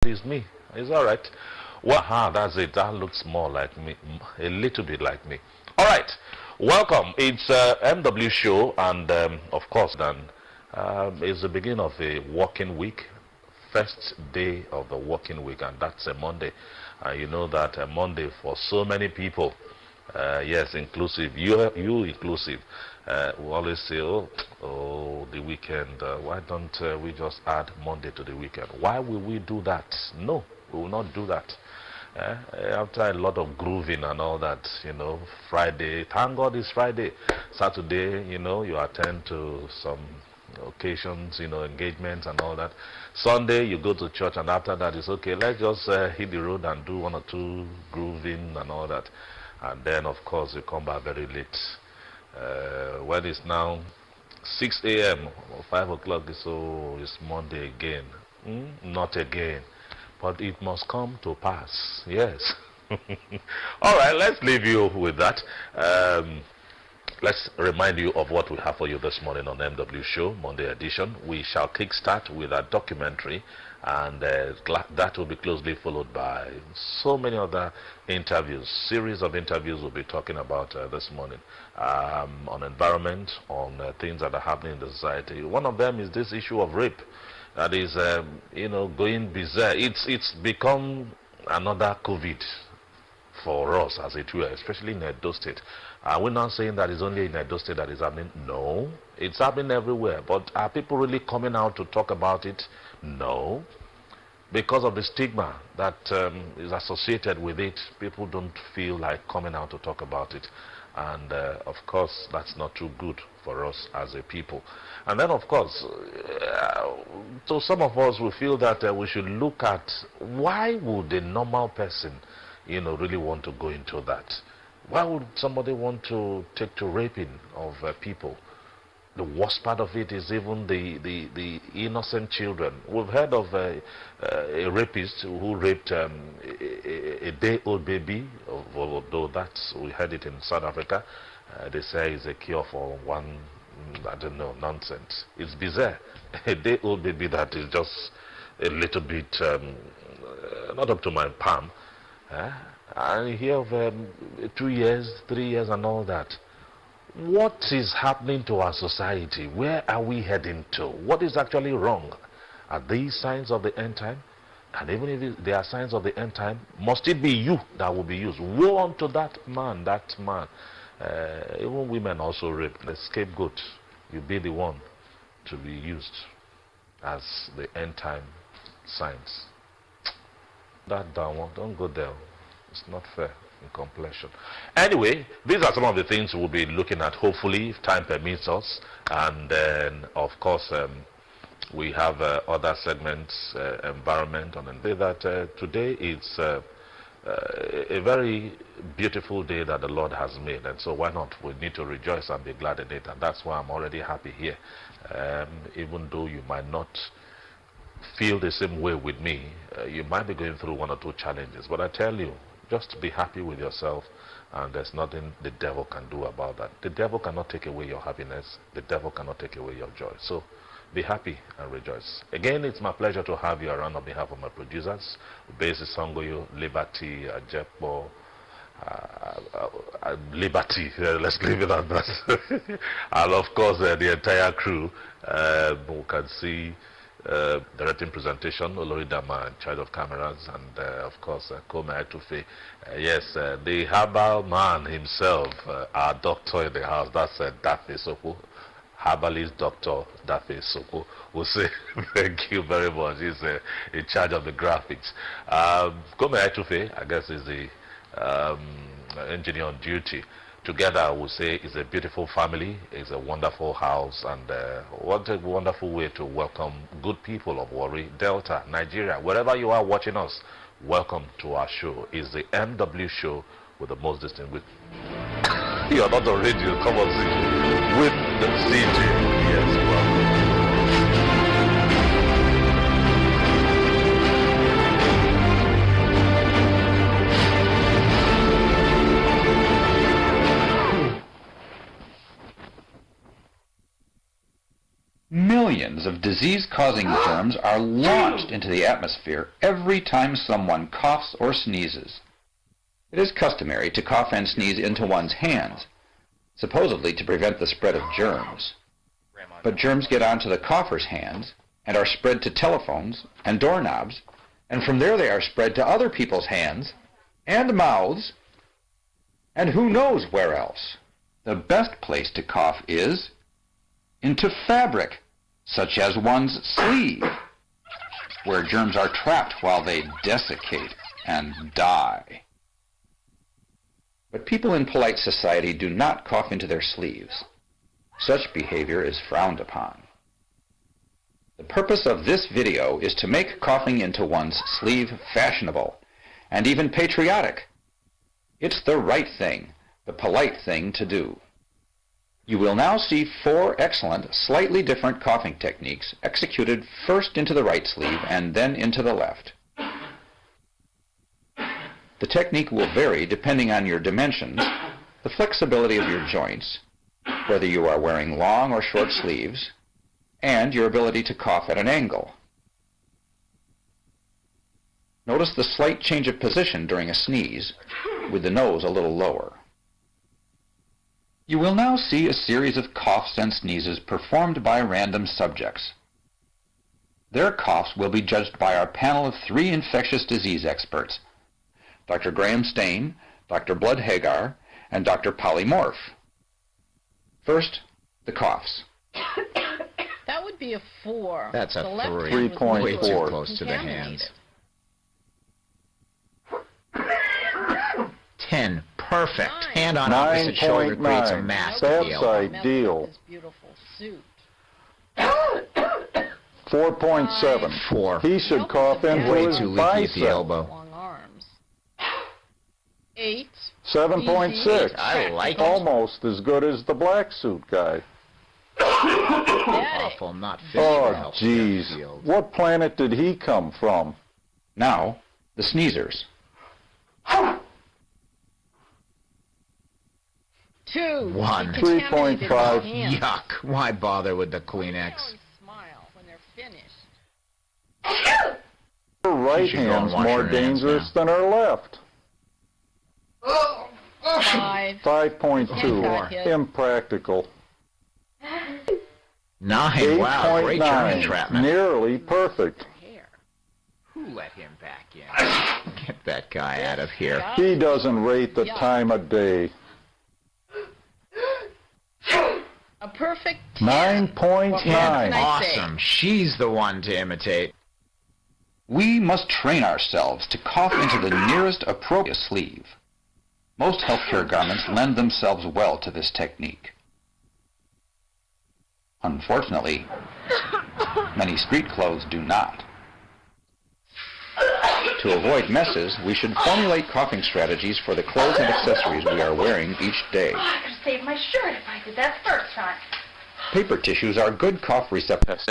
It's me. It's all right. Well, that's it. That looks more like me, a little bit like me. All right. Welcome. It's MW show, and of course, then it's the beginning of a working week, first day of the working week, and that's a Monday. And you know that a Monday for so many people, yes, inclusive, you inclusive, we always say, oh, the weekend. Why don't we just add Monday to the weekend? Why will we do that? No, we will not do that. After a lot of grooving and all that, Friday, thank God it's Friday. Saturday, you attend to some occasions, engagements and all that. Sunday, you go to church, and after that, it's okay. Let's just hit the road and do one or two grooving and all that. And then, of course, you come back very late. When it's now 6 a.m. or 5 o'clock, so it's Monday again. Not again. But it must come to pass. Yes. All right, let's leave you with that. Let's remind you of what we have for you this morning on MW Show, Monday edition. We shall kickstart with a documentary, and that will be closely followed by so many other interviews. Series of interviews we'll be talking about this morning on environment, on things that are happening in the society. One of them is this issue of rape. That is, going bizarre. It's become another COVID for us, as it were, especially in Edo State. We're not saying that it's only in Edo State that is happening. No, it's happening everywhere. But are people really coming out to talk about it? No. Because of the stigma that is associated with it, people don't feel like coming out to talk about it. And of course, that's not too good for us as a people. And then, of course, so some of us will feel that we should look at why would a normal person, really want to go into that? Why would somebody want to take to raping of people? The worst part of it is even the innocent children. We've heard of a rapist who raped a day-old baby, although we heard it in South Africa. They say it's a cure for one, I don't know, nonsense. It's bizarre. A day-old baby that is just a little bit, not up to my palm. And you hear of 2 years, 3 years and all that. What is happening to our society? Where are we heading to? What is actually wrong? Are these signs of the end time? And even if they are signs of the end time, must it be you that will be used? Woe unto that man, even women also rape. The scapegoat, you be the one to be used as the end time signs. That down, don't go there. It's not fair in completion. Anyway, these are some of the things we'll be looking at, hopefully, if time permits us. And then, of course, we have other segments, environment, and then say that today is a very beautiful day that the Lord has made. And so why not? We need to rejoice and be glad in it. And that's why I'm already happy here. Even though you might not feel the same way with me, you might be going through one or two challenges. But I tell you, just be happy with yourself, and there's nothing the devil can do about that. The devil cannot take away your happiness. The devil cannot take away your joy. So be happy and rejoice. Again, it's my pleasure to have you around on behalf of my producers, Basis Sangoyo, Liberty, Ajepo, Liberty, let's leave it at that. And of course, the entire crew who can see directing presentation, Olori Dama in charge of cameras, and of course Kome Etufe. Yes, the herbal man himself, our doctor in the house, that's Dafe Soko, herbalist Dr. Dafe Soko, will say thank you very much. He's in charge of the graphics. Kome Etufe, I guess, is the engineer on duty. Together, I would say, it's a beautiful family, it's a wonderful house, and what a wonderful way to welcome good people of Warri, Delta, Nigeria, wherever you are watching us. Welcome to our show. It's the MW show with the most distinguished. You're not on radio, come on, sing with the CJ. Yes, welcome. Millions of of disease-causing germs are launched into the atmosphere every time someone coughs or sneezes. It is customary to cough and sneeze into one's hands, supposedly to prevent the spread of germs. But germs get onto the cougher's hands and are spread to telephones and doorknobs, and from there they are spread to other people's hands and mouths, and who knows where else. The best place to cough is into fabric, such as one's sleeve, where germs are trapped while they desiccate and die. But people in polite society do not cough into their sleeves. Such behavior is frowned upon. The purpose of this video is to make coughing into one's sleeve fashionable and even patriotic. It's the right thing, the polite thing to do. You will now see 4 excellent, slightly different coughing techniques executed first into the right sleeve and then into the left. The technique will vary depending on your dimensions, the flexibility of your joints, whether you are wearing long or short sleeves, and your ability to cough at an angle. Notice the slight change of position during a sneeze, with the nose a little lower. You will now see a series of coughs and sneezes performed by random subjects. Their coughs will be judged by our panel of 3 infectious disease experts, Dr. Graham Stain, Dr. Blood Hagar, and Dr. Polymorph. First, the coughs. That would be a 4. That's a 3. 3.4. Way too close to the hands. 10. Perfect. 9. Hand on opposite shoulder creates a mask That's deal. ideal. His beautiful suit. 4.7. 4. He should cough into Way his too leaky at the bicep. elbow. Long arms. 8. 7.6. I like it. Almost as good as the black suit guy. Awful, not fit for Oh, health. jeez. What planet did he come from? Now, the sneezers. 2. 1. 3.5. Yuck. Why bother with the Kleenex? Smile when they're finished. Her right You should go and hand's wash more your hands dangerous than her left. 5. 5.2. Impractical. 9. Wow, great germ 8.9. entrapment. Nearly perfect. Hair. Who let him back in? Get that guy out of here. He doesn't rate the time of day. A perfect 10. 9.9. 10. Awesome. She's the one to imitate. We must train ourselves to cough into the nearest appropriate sleeve. Most healthcare garments lend themselves well to this technique. Unfortunately, many street clothes do not. To avoid messes, we should formulate coughing strategies for the clothes and accessories we are wearing each day. I could have saved my shirt if I did that first time. Paper tissues are good cough receptacles.